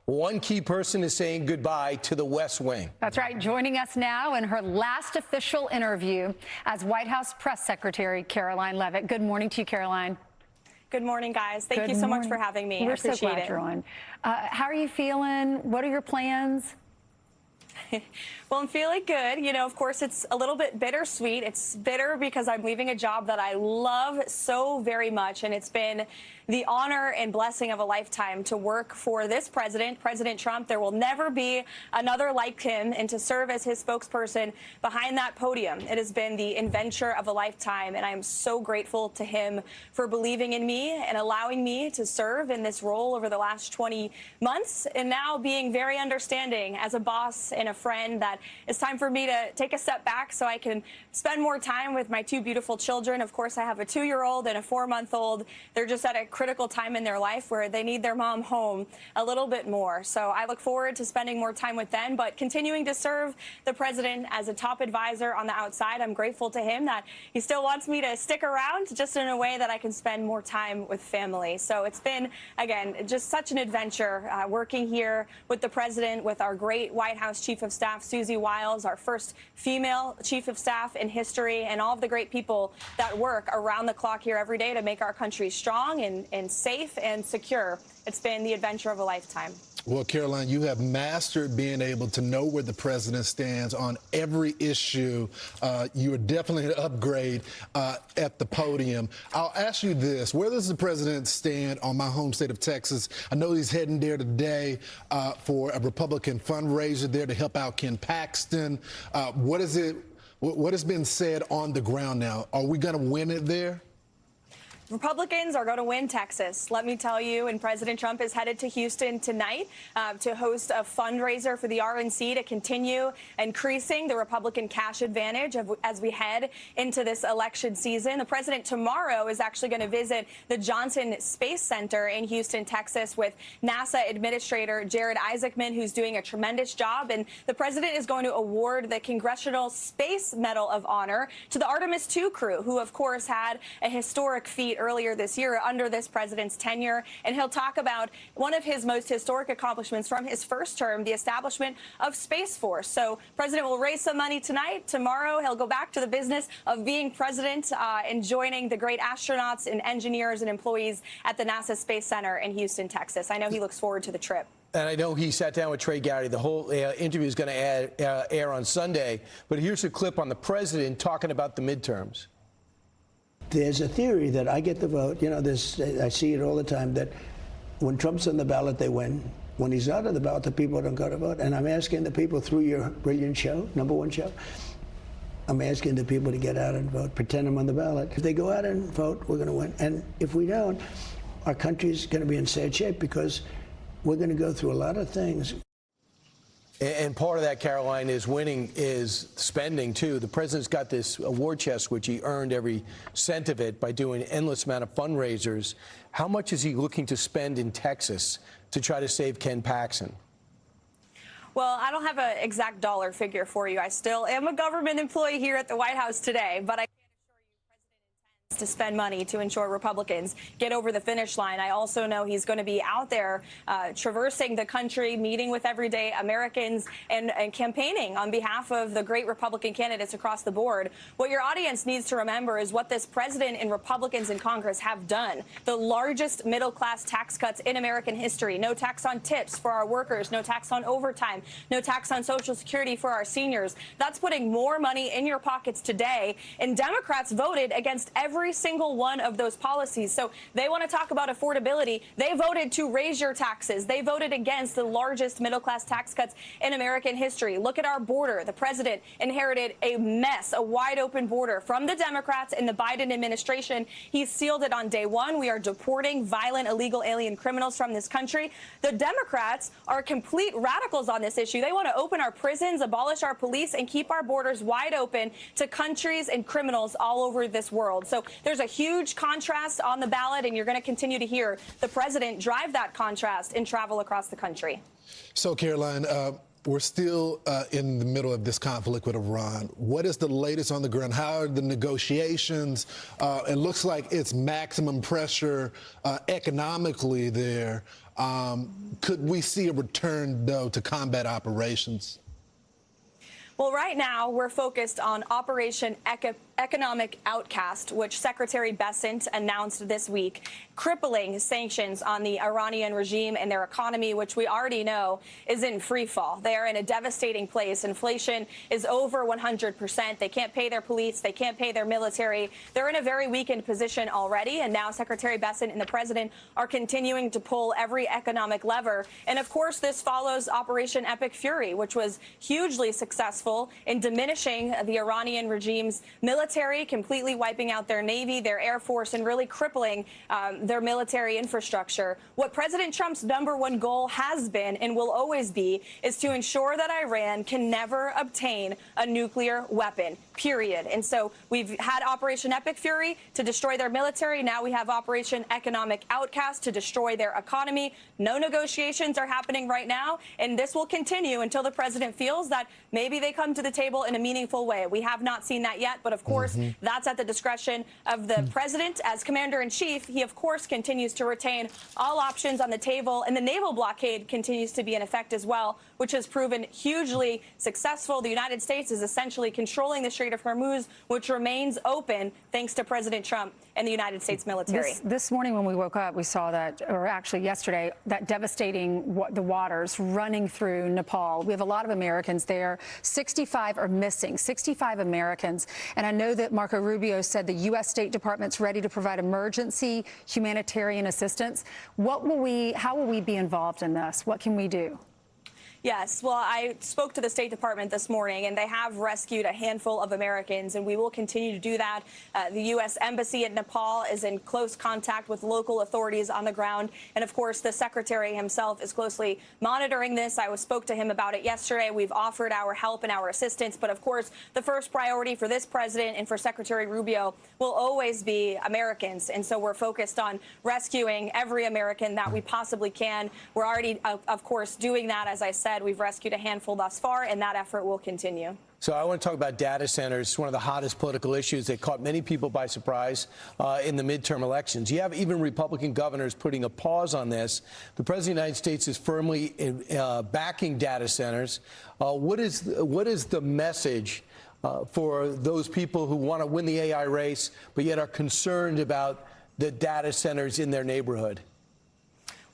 One key person is saying goodbye to the West Wing. That's right. Joining us now in her last official interview as White House Press Secretary Karoline Leavitt. Good morning to you, Karoline. Good morning, guys. Thank you so much for having me. We're I appreciate so glad it. You're on. How are you feeling? What are your plans? Well, I'm feeling good. You know, of course, it's a little bit bittersweet. It's bitter because I'm leaving a job that I love so very much, and it's been the honor and blessing of a lifetime to work for this president, President Trump. There will never be another like him, and to serve as his spokesperson behind that podium. It has been the adventure of a lifetime, and I am so grateful to him for believing in me and allowing me to serve in this role over the last 20 months, and now being very understanding as a boss and a friend that it's time for me to take a step back so I can spend more time with my two beautiful children. Of course, I have a 2-year-old and a 4-month-old. They're just at a critical time in their life where they need their mom home a little bit more. So I look forward to spending more time with them, but continuing to serve the president as a top advisor on the outside. I'm grateful to him that he still wants me to stick around just in a way that I can spend more time with family. So it's been, again, just such an adventure working here with the president, with our great White House Chief of Staff, Susie Wiles, our first female Chief of Staff in history, and all of the great people that work around the clock here every day to make our country strong and safe and secure. It's been the adventure of a lifetime. Well, Karoline, you have mastered being able to know where the president stands on every issue. You are definitely an upgrade at the podium. I'll ask you this. Where does the president stand on my home state of Texas? I know he's heading there today for a Republican fundraiser there to help out Ken Paxton. What has been said on the ground now? Are we going to win it there? Republicans are going to win Texas, let me tell you, and President Trump is headed to Houston tonight to host a fundraiser for the RNC to continue increasing the Republican cash advantage as we head into this election season. The president tomorrow is actually going to visit the Johnson Space Center in Houston, Texas, with NASA Administrator Jared Isaacman, who's doing a tremendous job. And the president is going to award the Congressional Space Medal of Honor to the Artemis II crew, who, of course, had a historic feat earlier this year under this president's tenure. And he'll talk about one of his most historic accomplishments from his first term, the establishment of Space Force. So president will raise some money tonight. Tomorrow, he'll go back to the business of being president and joining the great astronauts and engineers and employees at the NASA Space Center in Houston, Texas. I know he looks forward to the trip. And I know he sat down with Trey Gowdy. The whole interview is going to air on Sunday. But here's a clip on the president talking about the midterms. There's a theory that I get the vote. You know, I see it all the time, that when Trump's on the ballot, they win. When he's out of the ballot, the people don't go to vote. And I'm asking the people through your brilliant show, #1 show, I'm asking the people to get out and vote, pretend I'm on the ballot. If they go out and vote, we're going to win. And if we don't, our country's going to be in sad shape because we're going to go through a lot of things. And part of that, Karoline, is winning is spending, too. The president's got this award chest, which he earned every cent of it by doing an endless amount of fundraisers. How much is he looking to spend in Texas to try to save Ken Paxton? Well, I don't have an exact dollar figure for you. I still am a government employee here at the White House today, but I to spend money to ensure Republicans get over the finish line. I also know he's going to be out there traversing the country, meeting with everyday Americans and campaigning on behalf of the great Republican candidates across the board. What your audience needs to remember is what this president and Republicans in Congress have done. The largest middle-class tax cuts in American history. No tax on tips for our workers, no tax on overtime, no tax on Social Security for our seniors. That's putting more money in your pockets today. And Democrats voted against every single one of those policies. So they want to talk about affordability. They voted to raise your taxes. They voted against the largest middle-class tax cuts in American history. Look at our border. The president inherited a mess, a wide-open border from the Democrats in the Biden administration. He sealed it on day one. We are deporting violent, illegal alien criminals from this country. The Democrats are complete radicals on this issue. They want to open our prisons, abolish our police, and keep our borders wide open to countries and criminals all over this world. So there's a huge contrast on the ballot, and you're going to continue to hear the president drive that contrast and travel across the country. So, Karoline, we're still in the middle of this conflict with Iran. What is the latest on the ground? How are the negotiations? It looks like it's maximum pressure economically there. Could we see a return, though, to combat operations? Well, right now, we're focused on Operation Economic Outcast, which Secretary Bessent announced this week, crippling sanctions on the Iranian regime and their economy, which we already know is in free fall. They are in a devastating place. Inflation is over 100%. They can't pay their police. They can't pay their military. They're in a very weakened position already. And now Secretary Bessent and the president are continuing to pull every economic lever. And of course, this follows Operation Epic Fury, which was hugely successful in diminishing the Iranian regime's military, completely wiping out their Navy, their Air Force, and really crippling their military infrastructure. What President Trump's #1 goal has been and will always be is to ensure that Iran can never obtain a nuclear weapon, period. And so we've had Operation Epic Fury to destroy their military. Now we have Operation Economic Outcast to destroy their economy. No negotiations are happening right now, and this will continue until the president feels that maybe they come to the table in a meaningful way. We have not seen that yet, but of course, that's at the discretion of the president. As commander-in-chief, he of course continues to retain all options on the table, and the naval blockade continues to be in effect as well, which has proven hugely successful. The United States is essentially controlling the Strait of Hormuz, which remains open thanks to President Trump and the United States military. This morning when we woke up, we saw that, or actually yesterday, that devastating the waters running through Nepal. We have a lot of Americans there. 65 are missing, 65 Americans. And I know that Marco Rubio said the U.S. State Department's ready to provide emergency humanitarian assistance. How will we be involved in this? What can we do? Yes, well, I spoke to the State Department this morning, and they have rescued a handful of Americans, and we will continue to do that. The U.S. Embassy in Nepal is in close contact with local authorities on the ground, and of course, the Secretary himself is closely monitoring this. I spoke to him about it yesterday. We've offered our help and our assistance, but of course, the first priority for this president and for Secretary Rubio will always be Americans, and so we're focused on rescuing every American that we possibly can. We're already, of course, doing that, as I said. We've rescued a handful thus far, and that effort will continue. So I want to talk about data centers. It's one of the hottest political issues that caught many people by surprise in the midterm elections. You have even Republican governors putting a pause on this. The President of the United States is firmly backing data centers. What is the message for those people who want to win the AI race, but yet are concerned about the data centers in their neighborhood?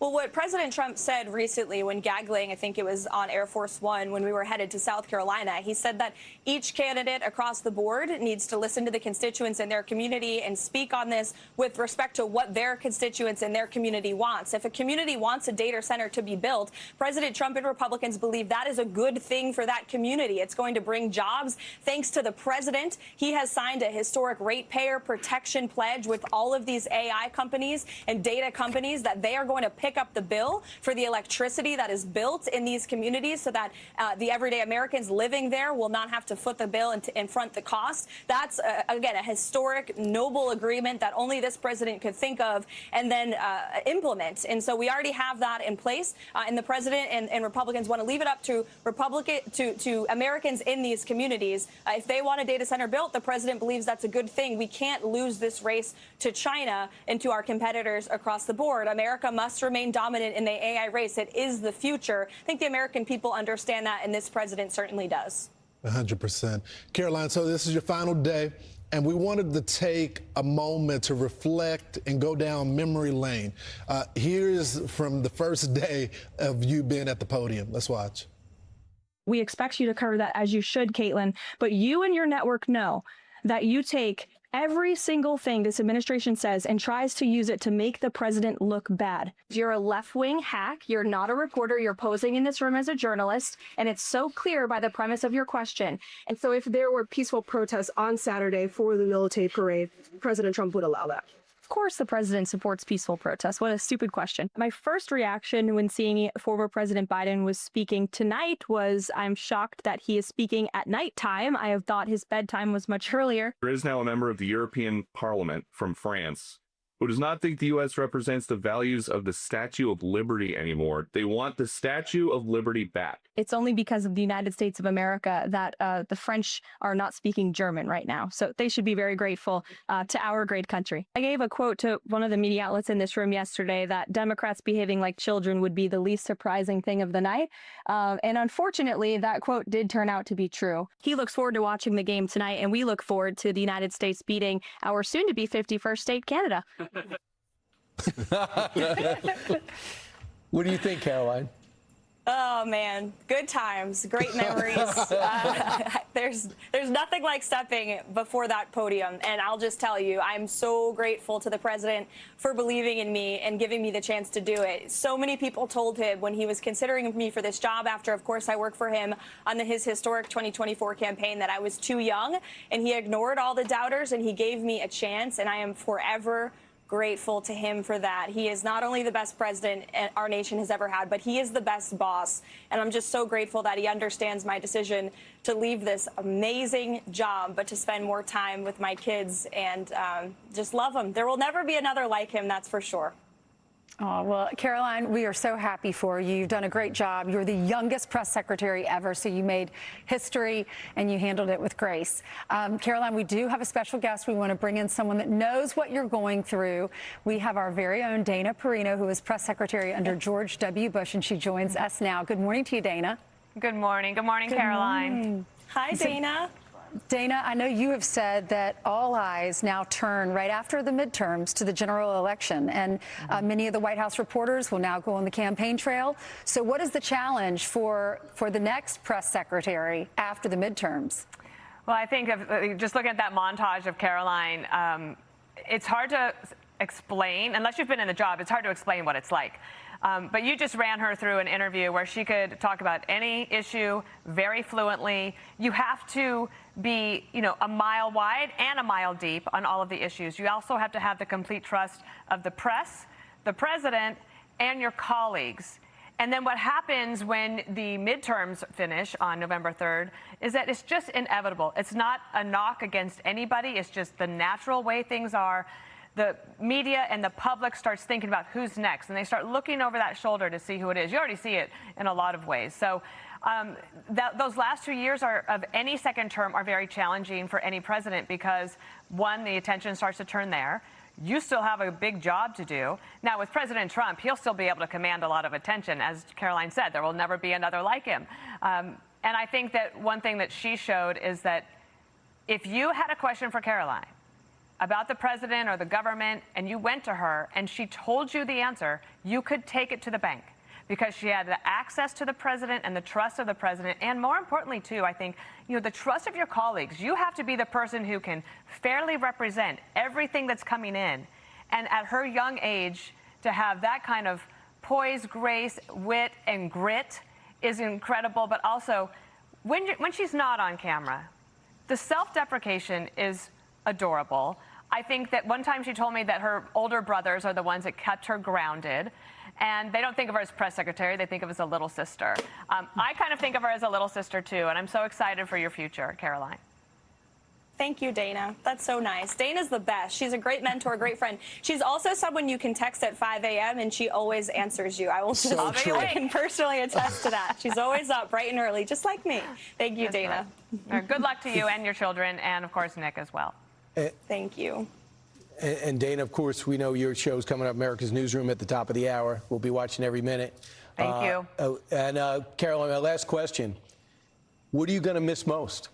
Well, what President Trump said recently when gaggling, I think it was on Air Force One when we were headed to South Carolina, he said that each candidate across the board needs to listen to the constituents in their community and speak on this with respect to what their constituents in their community wants. If a community wants a data center to be built, President Trump and Republicans believe that is a good thing for that community. It's going to bring jobs. Thanks to the president, he has signed a historic ratepayer protection pledge with all of these AI companies and data companies that they are going to pick up the bill for the electricity that is built in these communities so that the everyday Americans living there will not have to foot the bill and front the cost. That's, again, a historic, noble agreement that only this president could think of and then implement. And so we already have that in place. And the president and Republicans want to leave it up to to Americans in these communities. If they want a data center built, the president believes that's a good thing. We can't lose this race to China and to our competitors across the board. America must remain dominant in the AI race. It is the future. I think the American people understand that, and this president certainly does. 100%. Karoline, so this is your final day, and we wanted to take a moment to reflect and go down memory lane. Here's from the first day of you being at the podium. Let's watch. We expect you to cover that, as you should, Caitlin, but you and your network know that you take every single thing this administration says and tries to use it to make the president look bad. You're a left-wing hack. You're not a reporter. You're posing in this room as a journalist, and it's so clear by the premise of your question. And so if there were peaceful protests on Saturday for the military parade, President Trump would allow that? Of course the president supports peaceful protests. What a stupid question. My first reaction when seeing former President Biden was speaking tonight was I'm shocked that he is speaking at nighttime. I have thought his bedtime was much earlier. There is now a member of the European Parliament from France who does not think the U.S. represents the values of the Statue of Liberty anymore. They want the Statue of Liberty back. It's only because of the United States of America that the French are not speaking German right now. So they should be very grateful to our great country. I gave a quote to one of the media outlets in this room yesterday that Democrats behaving like children would be the least surprising thing of the night. And unfortunately, that quote did turn out to be true. He looks forward to watching the game tonight, and we look forward to the United States beating our soon-to-be 51st state, Canada. What do you think, Caroline? Oh man, good times, great memories. There's nothing like stepping before that podium, and I'll just tell you, I'm so grateful to the president for believing in me and giving me the chance to do it. So many people told him when he was considering me for this job, after of course I worked for him on his historic 2024 campaign, that I was too young, and he ignored all the doubters and he gave me a chance, and I am forever grateful to him for that. He is not only the best president our nation has ever had, but he is the best boss. And I'm just so grateful that he understands my decision to leave this amazing job, but to spend more time with my kids and just love him. There will never be another like him, that's for sure. Oh, well, Caroline, we are so happy for you. You've done a great job. You're the youngest press secretary ever, so you made history and you handled it with grace. Caroline, we do have a special guest. We want to bring in someone that knows what you're going through. We have our very own Dana Perino, who was press secretary under George W. Bush, and she joins us now. Good morning to you, Dana. Good morning. Good morning, Caroline. Morning. Hi, Dana. Dana, I know you have said that all eyes now turn right after the midterms to the general election, and many of the White House reporters will now go on the campaign trail. So what is the challenge for the next press secretary after the midterms? Well, I think just looking at that montage of Caroline, it's hard to explain, unless you've been in the job, it's hard to explain what it's like. But you just ran her through an interview where she could talk about any issue very fluently. You have to be, a mile wide and a mile deep on all of the issues. You also have to have the complete trust of the press, the president, and your colleagues. And then what happens when the midterms finish on November 3rd is that it's just inevitable. It's not a knock against anybody. It's just the natural way things are. The media and the public starts thinking about who's next, and they start looking over that shoulder to see who it is. You already see it in a lot of ways. So those last 2 years of any second term are very challenging for any president because, one, the attention starts to turn there. You still have a big job to do. Now, with President Trump, he'll still be able to command a lot of attention. As Caroline said, there will never be another like him. And I think that one thing that she showed is that if you had a question for Caroline about the president or the government, and you went to her and she told you the answer, you could take it to the bank because she had the access to the president and the trust of the president. And more importantly, too, I think, the trust of your colleagues. You have to be the person who can fairly represent everything that's coming in. And at her young age, to have that kind of poise, grace, wit, and grit is incredible. But also, when she's not on camera, the self-deprecation is adorable. I think that one time she told me that her older brothers are the ones that kept her grounded, and they don't think of her as press secretary, they think of her as a little sister. I kind of think of her as a little sister too, and I'm so excited for your future, Caroline. Thank you, Dana. That's so nice. Dana's the best. She's a great mentor, great friend. She's also someone you can text at 5 a.m. and she always answers you. I will just, I can personally attest to that. She's always up bright and early, just like me. Thank you, Dana. Right. Good luck to you and your children, and of course, Nick as well. Thank you. And Dana, of course, we know your show's coming up, America's Newsroom, at the top of the hour. We'll be watching every minute. Thank you. And Caroline, my last question. What are you going to miss most?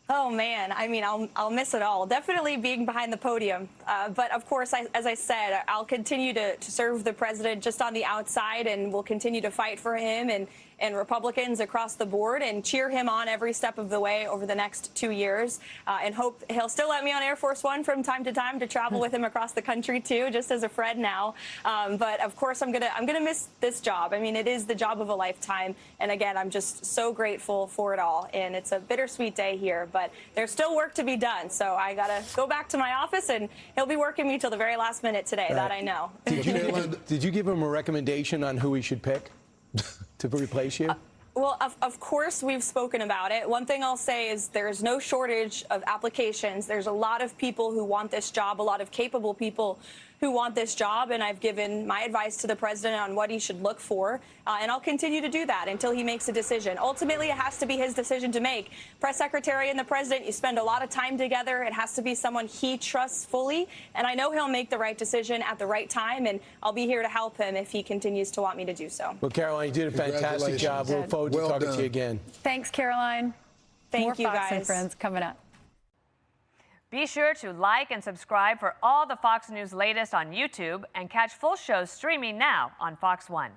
Oh, man. I mean, I'll miss it all. Definitely being behind the podium. But, of course, as I said, I'll continue to serve the president just on the outside, and we'll continue to fight for him and Republicans across the board and cheer him on every step of the way over the next 2 years, and hope he'll still let me on Air Force One from time to time to travel with him across the country, too, just as a friend now. But, of course, I'm gonna miss this job. I mean, it is the job of a lifetime. And, again, I'm just so grateful for it all. And it's a bittersweet day here, but there's still work to be done. So I got to go back to my office, and he'll be working me till the very last minute today. That I know. Did you give him a recommendation on who he should pick to replace you? Well, of course, we've spoken about it. One thing I'll say is there is no shortage of applications. There's a lot of people who want this job, a lot of capable people who want this job, and I've given my advice to the president on what he should look for, and I'll continue to do that until he makes a decision. Ultimately, it has to be his decision to make. Press secretary and the president, you spend a lot of time together. It has to be someone he trusts fully, and I know he'll make the right decision at the right time, and I'll be here to help him if he continues to want me to do so. Well, Karoline, you did a fantastic job. We look forward to talking to you again. Thanks, Karoline. Thank you, Fox and guys. Friends coming up. Be sure to like and subscribe for all the Fox News latest on YouTube and catch full shows streaming now on Fox One.